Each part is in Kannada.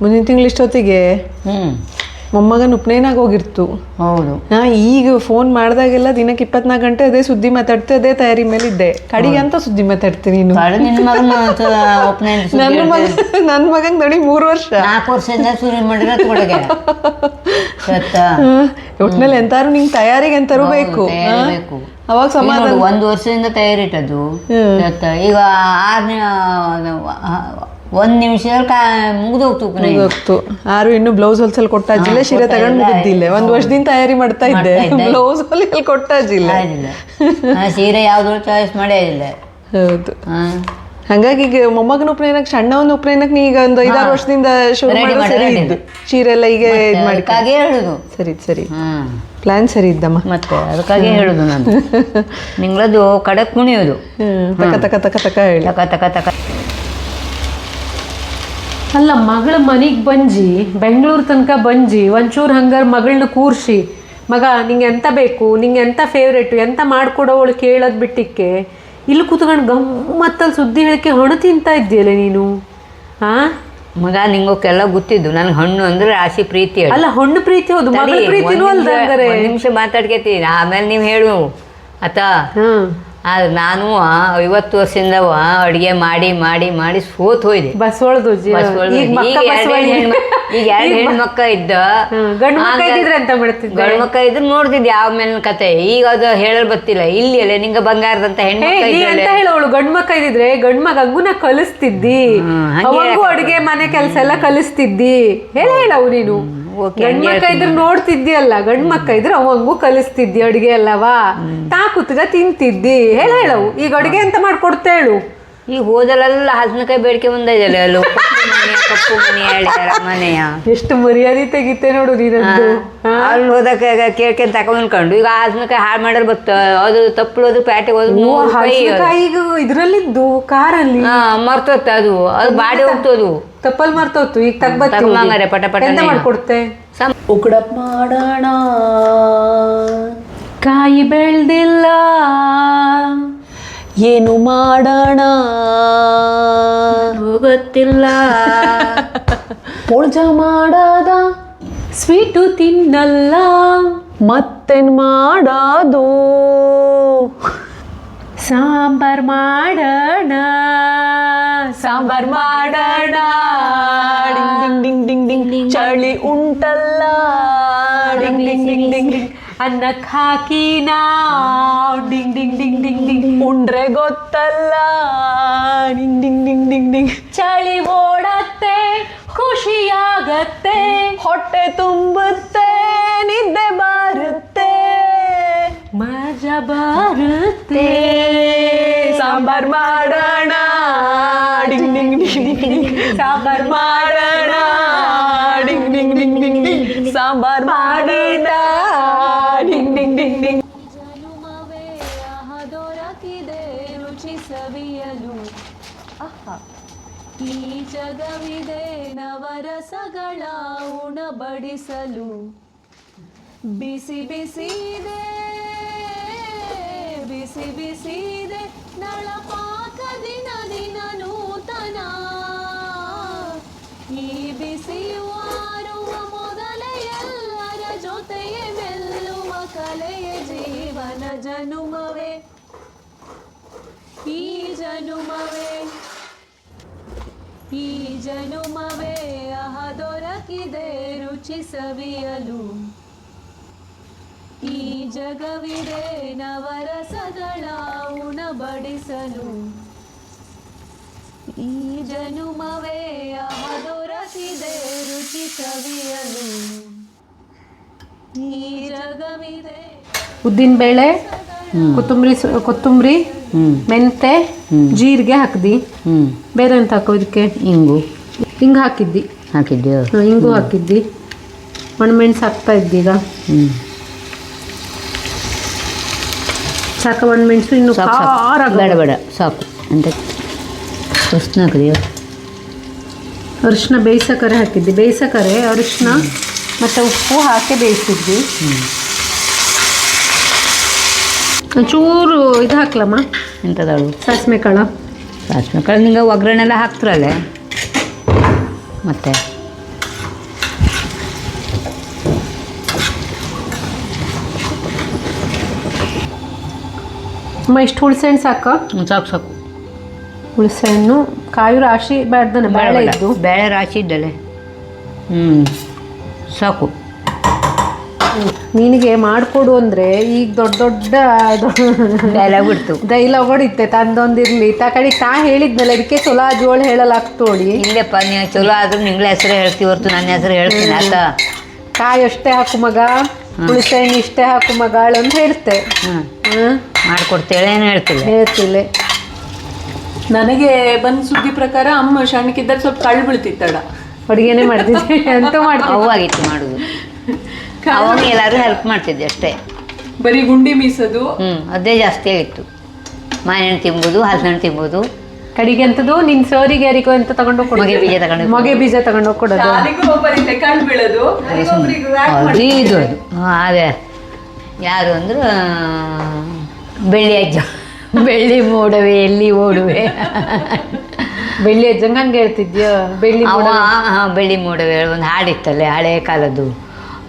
ಮುಂದಿನ ತಿಂಗಳು ಇಷ್ಟೊತ್ತಿಗೆ ಮೊಮ್ಮಗನ ಉಪನಯನಾಗ ಹೋಗಿರ್ತು. ಹೌದು. ಈಗ ಫೋನ್ ಮಾಡಿದಾಗೆಲ್ಲ ದಿನಕ್ಕೆ 24 ಗಂಟೆ ಅದೇ ಸುದ್ದಿ ಮಾತಾಡ್ತೆ, ಅದೇ ತಯಾರಿ ಮೇಲೆ ಇದ್ದೆ. ಕಡೆಗೆ ಅಂತ ಸುದ್ದಿ ಮಾತಾಡ್ತೀನಿ ನೀನು. ನನ್ನ ಮಗಂಗೆ ನೋಡಿ 3 ವರ್ಷ 4 ವರ್ಷದಿಂದ ಶುರು ಮಾಡಿರೋ ಒಟ್ಟಿನಲ್ಲಿ ಎಂತಾರು ನಿಂಗೆ ತಯಾರಿಗೆ ಎಂತಾರು ಬೇಕು. ಅವಾಗ ಸಮಾಧಾನ. 1 ವರ್ಷದಿಂದ ತಯಾರಿ ಇಟ್ಟದ್ದು. ಈಗ 1 ನಿಮಿಷದಲ್ಲಿ ಮುಗಿದೋಗ್ತು. ಯಾರು ಇನ್ನು ಬ್ಲೌಸ್ ಹೊಲ್ಸಲ್ ಕೊಟ್ಟಾಜಿಲ್ಲ, ಸೀರೆ ತಗೊಂಡು ಮುಗಿದ್ದಿಲ್ಲ. 1 ವರ್ಷದಿಂದ ತಯಾರಿ ಮಾಡ್ತಾ ಇದ್ದೆ, ಬ್ಲೌಸ್ ಹೊಲಿಯಲ್ಲಿ ಕೊಟ್ಟಾಜಿಲ್ಲ. ಸೀರೆ ಯಾವ್ದು ಚಾಯ್ಸ್ ಮಾಡೇ ಇಲ್ಲ. ಹೌದು. ಹಂಗಾಗಿ ಈಗ ಮೊಮ್ಮಗನ ಉಪನಯನಕ್ಕೆ, ಸಣ್ಣ ಒಂದು ಉಪನಯನಕ್ಕೆ ನೀ ಈಗ ಒಂದು 5-6 ವರ್ಷದಿಂದ ಶುರು ಮಾಡಿ ಸರಿ ಇದ್ದು ಸೀರೆ ಎಲ್ಲ ಈಗ ಇದು ಮಾಡಿ ಹೇಳುದು. ಸರಿ ಪ್ಲಾನ್ ಸರಿ ಇದ್ದಮ್ಮ. ಮತ್ತೆ ಅದಕ್ಕಾಗಿ ಹೇಳುದು ನಾನು ನಿಂಗಳದು ಕಡೆ ಕುಣಿಯೋದು ತಕ ತಕ ತಕ ತಕ ಹೇಳಿ ತಕ ತಕ ತಕ. ಅಲ್ಲ, ಮಗಳ ಮನೆಗೆ ಬಂಜಿ ಬೆಂಗಳೂರು ತನಕ ಬಂಜಿ ಒಂಚೂರು ಹಂಗಾರೆ ಮಗಳನ್ನ ಕೂರಿಸಿ, ಮಗ ನಿಂಗೆ ಎಂತ ಬೇಕು, ನಿಂಗೆ ಎಂತ ಫೇವ್ರೇಟು, ಎಂತ ಮಾಡಿಕೊಡೋವಳು ಕೇಳೋದು ಬಿಟ್ಟಿಕ್ಕೆ ಇಲ್ಲಿ ಕೂತ್ಕೊಂಡು ಗಮ್ಮತ್ತಲ್ಲಿ ಸುದ್ದಿ ಹೇಳಿಕೆ ಹಣ್ಣು ತಿಂತಾ ಇದ್ದೀಯಲ್ಲ ನೀನು. ಮಗ ನಿಂಗೋಕೆಲ್ಲ ಗೊತ್ತಿದ್ದು, ನನಗೆ ಹಣ್ಣು ಅಂದ್ರೆ ರಾಶಿ ಪ್ರೀತಿ. ಅಲ್ಲ, ಹಣ್ಣು ಪ್ರೀತಿ ಹೌದು, ಮಗಳ ಪ್ರೀತಿನೂ ಅಲ್ದ. ನಿಮಿಷ ಮಾತಾಡ್ಕೇತೀನಿ, ಆಮೇಲೆ ನೀವು ಹೇಳು ಆತ. ನಾನು 50 ವರ್ಷದಿಂದ ಅಡುಗೆ ಮಾಡಿ ಮಾಡಿ ಮಾಡಿ ಸೋತ್ ಹೋಯ್ದೆ. ಬಸವಳ್ದು ಈಗ 2 ಹೆಣ್ಮಕ್ಕ ಇದ್ದ. ಗಂಡು ಮಕ್ಕ ಇದ್ರೆ ನೋಡ್ತಿದ್ದೆ ಯಾವ ಮೇಲಿನ ಕತೆ. ಈಗ ಅದು ಹೇಳಲ್ ಬರ್ತಿಲ್ಲ. ಇಲ್ಲಿ ಅಲ್ಲೇ ನಿಂಗ ಬಂಗಾರದಂತ ಹೆಣ್ಮಕ್ಕ ಹೇಳೋಳು. ಗಂಡು ಮಕ್ಕ ಇದ್ದಿದ್ರೆ ಗಂಡು ಮಗ ಹಂಗುನ ಕಲಿಸ್ತಿದ್ದಿ, ಅವಂಗೂ ಅಡುಗೆ ಮನೆ ಕೆಲಸ ಎಲ್ಲ ಕಲಿಸ್ತಿದ್ದಿ. ಹೇಳವು ನೀನು. ಗಂಡು ಮಕ್ಕ ಇದ್ರೆ ನೋಡ್ತಿದ್ದಿ, ಗಂಡು ಮಕ್ಕ ಇದ್ರೆ ಅವಂಗೂ ಕಲಿಸ್ತಿದ್ದಿ ಅಡುಗೆ ಎಲ್ಲವಾ, ಕುತ್ಗ ತಿಂತಿದ್ದಿ. ಹೇಳವು. ಈಗ ಅಡುಗೆ ಅಂತ ಮಾಡ್ಕೊಡ್ತೇಳು. ಈಗ ಹೋದಲೆಲ್ಲ ಹಲಸಿನಕಾಯಿ ಬೇಡಿಕೆ ಬಂದಿದೆಯಲ್ಲ, ಅಲ್ಲೂ ಕಪ್ಪು ಮನೆ ಮನೆಯ ಎಷ್ಟು ಮರ್ಯಾದೆ ತೆಗಿತೆ ನೋಡು ನೀನಂದು. ಅಲ್ಲಿ ಹೋದಾಗ ಕೇಳ್ಕೊಂಡ್ ತಕೊಂಡ್ಕೊಂಡು ಈಗ ಹಲಸಿನಕಾಯಿ ಹಾಳು ಮಾಡಲ್ ಬತ್ತ. ಅದು ತಪ್ಪಳೋದು ಪ್ಯಾಟೆಗೆ ಹೋದ್ರು ಈಗ ಇದ್ರಲ್ಲಿದ್ದು ಕಾರಲ್ಲಿ ಮರ್ತೋತ. ಅದು ಬಾಡಿ ಹೋಗ್ತದು, ತಪ್ಪಲ್ ಮರ್ತೋತು. ಈಗ ತಗೊಂಬಂಗಾರೆ ಪಟ ಪಟ ಮಾಡ್ಕೊಡ್ತೆ. ಉಕಡಪ್ ಮಾಡೋಣ, ಕಾಯಿ ಬೆಳ್ದಿಲ್ಲ, ಏನು ಮಾಡೋಣ ಗೊತ್ತಿಲ್ಲ, ಪೋಳ್ಜ ಮಾಡದ, ಸ್ವೀಟು ತಿನ್ನಲ್ಲ, ಮತ್ತೇನ್ ಮಾಡೋದು, ಸಾಂಬಾರ್ ಮಾಡೋಣ, ಸಾಂಬಾರ್ ಮಾಡೋಣ, ಡಿಂಗ್ ಡಿಂಗ್ ಡಿಂಗ್ ಡಿಂಗ್ ಡಿಂಗ್, ಚಳಿ ಉಂಟಲ್ಲ, ಡಿಂಗ್ ಡಿಂಗ್ ಡಿಂಗ್ ಡಿಂಗ್ ಡಿಂಗ್, ಅನ್ನಕ್ಕೆ ಹಾಕಿ ನಾವು ಡಿಂಗ್ ಡಿಂಗ್ ಡಿಂಗ್ ಡಿಂಗ್ ಡಿಂಗ್, ಉಂಡ್ರೆ ಗೊತ್ತಲ್ಲ, ಡಿಂಗ್ ಡಿಂಗ್ ಡಿಂಗ್ ಡಿಂಗ್ ಡಿಂಗ್, ಚಳಿ ಓಡತ್ತೆ, ಖುಷಿಯಾಗತ್ತೆ, ಹೊಟ್ಟೆ ತುಂಬುತ್ತೆ, ನಿದ್ದೆ ಬರುತ್ತೆ, ಮಜಾ ಬರುತ್ತೆ, ಸಾಂಬಾರ್ ಮಾಡೋಣ, ಡಿಂಗ್ ಡಿಂಗ್ ಡಿಂಗ್ ಡಿಂಗ್, ಸಾಂಬಾರ್ ಮಾಡೋಣ, ಡಿಂಗ್ ಡಿಂಗ್ ಡಿಂಗ್ ಡಿಂಗ್ ಡಿಂಗ್, ಸಾಂಬಾರ್ ಮಾಡೋಣ, ಡಿಂಗ್ ಡಿಂಗ್ ಡಿಂಗ್ ಡಿಂಗ್. ಜನುಮವೇ ದೊರಕಿದೆ ರುಚಿ ಸವಿಯಲು, ಈ ಜಗವಿದೆ ನವರಸಗಳ ಉಣಬಡಿಸಲು, ಬಿಸಿ ಬಿಸಿದೆ ಬಿಸಿ ಬಿಸಿದೆ ನಳಪಾಕ ದಿನ ದಿನ ನೂತನ, ಈ ಬಿಸಿಯು ಆರುವ ಮೊದಲೇ ಎಲ್ಲರ ಜೊತೆಯೇ ಮೆಲ್ಲುವ ಕಲೆಯ ಜೀವನ ಜನುಮವೇ, ಈ ಜನುಮವೇ ಈ ಜನುಮವೇ ದೊರಕಿದೆ ರುಚಿ ಸವಿಯಲು, ಈ ಜಗವಿದೆ ನವರಸಗಳ ಉಣಬಡಿಸಲು, ಈ ಜನುಮವೇ ದೊರಕಿದೆ ರುಚಿ ಸವಿಯಲು, ಈ ಜಗವಿದೆ. ಉದ್ದಿನ ಬೇಳೆ, ಕೊತ್ತಂಬರಿ, ಮೆಂತೆ, ಜೀರಿಗೆ ಹಾಕ್ದಿ. ಬೇರೆ ಎಂತ ಹಾಕೋ ಇದಕ್ಕೆ? ಹಿಂಗೆ ಹಾಕಿದ್ದಿ. ಹಿಂಗು ಹಾಕಿದ್ದಿ. ಒಣಮೆಣಸು ಹಾಕ್ತಾ ಇದ್ದೀಗ. ಸಾಕು ಒಣಮೆಣಸು? ಇನ್ನು ಖಾರ ಬೇಡ ಬೇಡ ಸಾಕು ಅಂತ. ಅರಿಶಿನ ಹಾಕಿದೆಯಾ? ಅರಿಶಿನ ಬೇಯಿಸಕರೆ ಹಾಕಿದ್ದಿ. ಬೇಯಿಸಕರೆ ಅರಿಶಿನ ಮತ್ತು ಉಪ್ಪು ಹಾಕಿ ಬೇಯಿಸಿದ್ವಿ. ಒಂಚೂರು ಇದು ಹಾಕ್ಲಮ್ಮ, ಎಂಥದಳು? ಸಾಸಿವೆ ಕಾಳು ನಿಂಗೆ ಒಗ್ಗರಣೆಲ್ಲ ಹಾಕ್ತಿರಲ್ಲೇ ಮತ್ತೆ ಅಮ್ಮ ಇಷ್ಟು ಹುಳ್ಸೆಹಣ್ಣು ಸಾಕ? ಸಾಕು ಸಾಕು. ಹುಳ್ಸೆಹಣ್ಣು ಕಾಯಿ ರಾಶಿ ಬೇಡ್ದನ ಬೇಳೆ ಇದ್ದು ಬೇಳೆ ರಾಶಿ ಇದ್ದಲೆ. ಸಾಕು. ನಿನಗೆ ಮಾಡಿಕೊಡು ಅಂದರೆ ಈಗ ದೊಡ್ಡ ಡೈಲಾಗ್ ಬಿಡ್ತು. ಡೈಲಾಗ್ ಹೊಡಿತೆ ತಂದೊಂದಿರ್ಲಿ ಕಡೆಗೆ ತಾ ಹೇಳಿದ್ನಲ್ಲ ಅದಕ್ಕೆ ಚೊಲೋ ಜೋಳು ಹೇಳಲಾಗ್ತೋಳಿ. ಇಲ್ಲಪ್ಪ ನೀವು ಚಲೋ ಆದ್ರೂ ನಿಂಗಳ ಹೆಸರು ಹೇಳ್ತೀವಿ ಹೊರ್ತು ನನ್ನ ಹೆಸರು ಹೇಳ್ತೀನಿ ಆತ. ಕಾಯಿ ಅಷ್ಟೇ ಹಾಕು ಮಗ, ಹುಳಿಸೆಹಣ್ಣು ಇಷ್ಟೇ ಹಾಕು ಮಗಳು ಅಂತ ಹೇಳ್ತೆ. ಮಾಡ್ಕೊಡ್ತೇಳೆ ಏನು ಹೇಳ್ತಿಲ್ಲ. ನನಗೆ ಬಂದ್ ಸುದ್ದಿ ಪ್ರಕಾರ ಅಮ್ಮ ಸಣ್ಣಕ್ಕಿದ್ದಾಗ ಸ್ವಲ್ಪ ಕಳ್ಳು ಬೀಳ್ತಿತ್ತಡ, ಅಡುಗೆನೇ ಮಾಡ್ತಿದ್ದೆ ಅಂತ ಮಾಡ್ತೀವಿ. ಅವಾಗಿತ್ತು ಮಾಡೋದು. ಅವಾಗ ಎಲ್ಲರೂ ಹೆಲ್ಪ್ ಮಾಡ್ತಿದ್ದೆ ಅಷ್ಟೇ. ಬರೀ ಗುಂಡಿ ಮೀಸೋದು ಅದೇ ಜಾಸ್ತಿ ಆಗಿತ್ತು. ಮಾವಿನಹಣ್ಣು ತಿಂಬೋದು, ಹಲಸಿನಣ್ಣು ತಿಂಬೋದು. ಕಡಿಗೆ ಅಂತದ್ದು ನಿನ್ನ ಸೋರಿಗೆ ಯಾರಿಗೋ ಅಂತ ತಗೊಂಡು ಮೊಗೆ ಬೀಜ ತಗೊಂಡು ಮೊಗೆ ಬೀಜ ತಗೊಂಡು ಕೊಡೋದು. ಕಳ್ಳು ಬೀಳೋದು ಅದು ಇದು ಅದು ಅದೇ ಯಾರು ಅಂದ್ರೆ ಬೆಳ್ಳಿ ಅಜ್ಜ. ಬೆಳ್ಳಿ ಮೋಡವೆ ಎಲ್ಲಿ ಓಡುವೆ. ಬೆಳ್ಳಿ ಅಜ್ಜಂಗೆ ಹಂಗೆ ಹೇಳ್ತಿದ್ಯಾ? ಬೆಳ್ಳಿ ಮೋಡವೆ ಒಂದು ಹಾಡಿತ್ತಲ್ಲೇ ಹಳೆ ಕಾಲದ್ದು.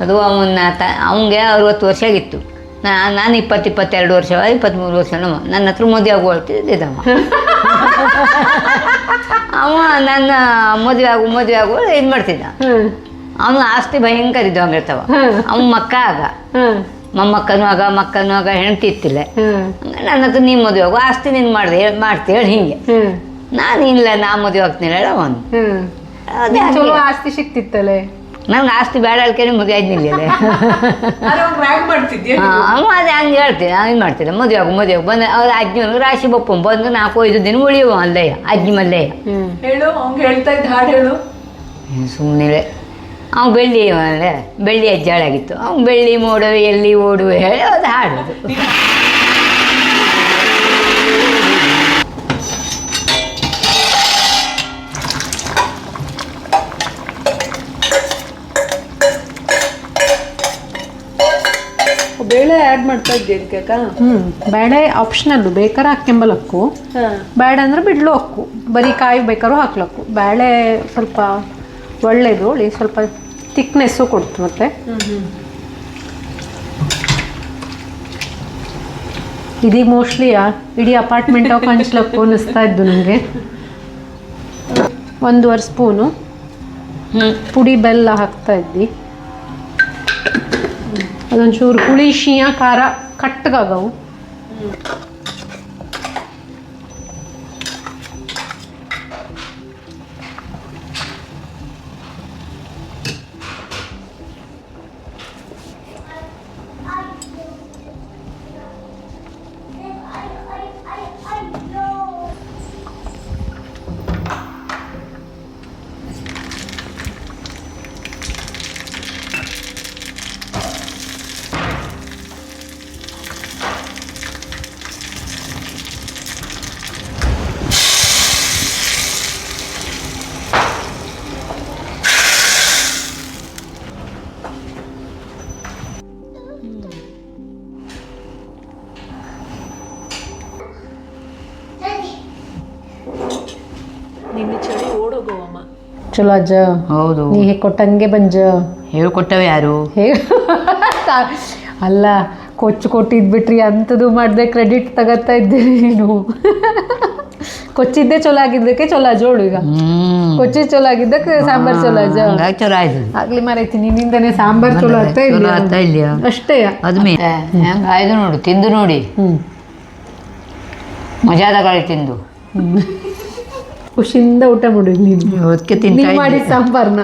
ಅದು ಅವನಿಗೆ 60 ವರ್ಷ ಆಗಿತ್ತು. ನಾನು 22 ವರ್ಷ 23 ವರ್ಷ ನನ್ನ ಹತ್ರ ಮದುವೆ ಆಗುವಳ್ತಿದ್ದವ. ಅವ ನನ್ನ ಮದುವೆ ಆಗು ಇದು ಮಾಡ್ತಿದ್ದ. ಅವನು ಆಸ್ತಿ ಭಯಂಕರ ಇದ್ದು ಹಂಗಿರ್ತಾವ. ಅವನ ಮಕ್ಕ ಆಗ ಮೊಮ್ಮಕ್ಕನೂ ಆಗ ಹೆಂಡತಿ ಇತ್ತಿಲ್ಲ. ನನ್ನ ಹತ್ರ ನೀನು ಮದುವೆ ಆಗು, ಆಸ್ತಿ ನೀನು ಮಾಡ್ತೀವಿ ಹಿಂಗೆ. ನಾನು ಇಲ್ಲ, ನಾ ಮದುವೆ ಆಗ್ತೀನಿ ಹೇಳ ಅವನು. ಚಲೋ ಆಸ್ತಿ ಸಿಕ್ತಿತ್ತಲೆ. ನಂಗೆ ಆಸ್ತಿ ಬೇಡ ಹೇಳ್ಕೇನೆ ಮದುವೆ ಆದ್ನಿಲ್ಲ. ಅವ ಅದೇ ಹಂಗೆ ಹೇಳ್ತೀನಿ, ಹಂಗೆ ಮಾಡ್ತಿದ್ದೆ. ಮದುವೆ ಆಗು ಬಂದು ಅವ್ರ ಅಜ್ಜಿಯವ್ರಿಗೆ ರಾಶಿ ಬಪ್ಪ ಬಂದು 4-5 ದಿನ ಉಳಿಯುವ ಅಲ್ಲಯ್ಯ ಅಜ್ಜಿ ಮಲ್ಲೆಯ. ಹೇಳು ಅವ್ಗೆ ಹೇಳ್ತಾ ಇದ್ದ ಹಾಡು ಹೇಳು. ಸುಮ್ಮನೆ ಅವ್ನು ಬೆಳ್ಳಿ ಅಜ್ಜಾಳಾಗಿತ್ತು. ಅವ್ನು ಬೆಳ್ಳಿ ಮೋಡವೆ ಎಲ್ಲಿ ಓಡುವೆ ಹೇಳಿ ಅದು ಹಾಡೋದು. ಬೇಳೆ ಆ್ಯಡ್ ಮಾಡ್ತಾ ಇದ್ದೆ ಅದಕ್ಕೆ. ಬೇಳೆ ಆಪ್ಷನಲ್ಲು, ಬೇಕಾದ್ರೆ ಹಾಕ್ಕೆಂಬಲಕ್ಕು, ಬೇಡ ಅಂದ್ರೆ ಬಿಡ್ಲು ಹಾಕು. ಬರೀ ಕಾಯಿ ಬೇಕಾದ್ರೂ ಹಾಕ್ಲಕ್ಕು. ಬೇಳೆ ಸ್ವಲ್ಪ ಒಳ್ಳೇದು, ಸ್ವಲ್ಪ ಥಿಕ್ನೆಸ್ಸು ಕೊಡ್ತು. ಮತ್ತೆ ಇದೀಗ ಮೋಸ್ಟ್ಲಿ ಇಡೀ ಅಪಾರ್ಟ್ಮೆಂಟ್ ಹಂಚ್ಲಕ್ಕು ಅನ್ನಿಸ್ತಾ ಇದ್ದು ನನಗೆ. 1.5 ಸ್ಪೂನು ಪುಡಿ ಬೆಲ್ಲ ಹಾಕ್ತಾ ಇದ್ದಿ. ಅದೊಂಚೂರು ಹುಳಿ ಶೀಯ ಖಾರ ಕಟ್ಟಗಾಗವು. ನಿನ್ನ ಚಳಿ ಓಡೋಗೋವಮ್ಮ. ಚಲೋ ಅಜ್ಜ. ಹೌದು, ನೀ ಹೇಗೆ ಕೊಟ್ಟಂಗೆ ಬಂಜ. ಹೇಳ್ಕೊಟ್ಟವೆ ಯಾರು? ಅಲ್ಲ, ಕೊಟ್ಟಿದ್ಬಿಟ್ರಿ ಅಂಥದ್ದು ಮಾಡಿದೆ ಕ್ರೆಡಿಟ್ ತಗೋತಾ ಇದ್ದೀರಿ ನೀನು. ಕೊಚ್ಚಿದ್ದೆ ಚಲೋ ಆಗಿದ್ದಕ್ಕೆ ಚಲೋ ಜೋಡು. ಈಗ ಕೊಚ್ಚಿ ಚಲೋ ಆಗಿದ್ದಕ್ಕೆ ಸಾಂಬಾರ್ ಚಲೋ ಅಜ್ಜ. ಚಲೋ ಆಯ್ತು. ಆಗ್ಲಿ ಮಾರೈತಿ ನಿನ್ನಿಂದನೇ ಸಾಂಬಾರ್ ಚಲೋ ಆಗ್ತಾ ಇಲ್ಲ ಅಷ್ಟೇ. ಅದ್ಮೇ ಹೆಂಗೆ ಆಯ್ತು ನೋಡು, ತಿಂದು ನೋಡಿ. ಮಜಾ ತಗೊಳ್ಳಿ ತಿಂದು. ಖುಷಿಯಿಂದ ಊಟ ಮಾಡಿ ನೀನು ಅದಕ್ಕೆ ತಿಂದು ಮಾಡಿ ಸಾಂಬಾರ್ನ.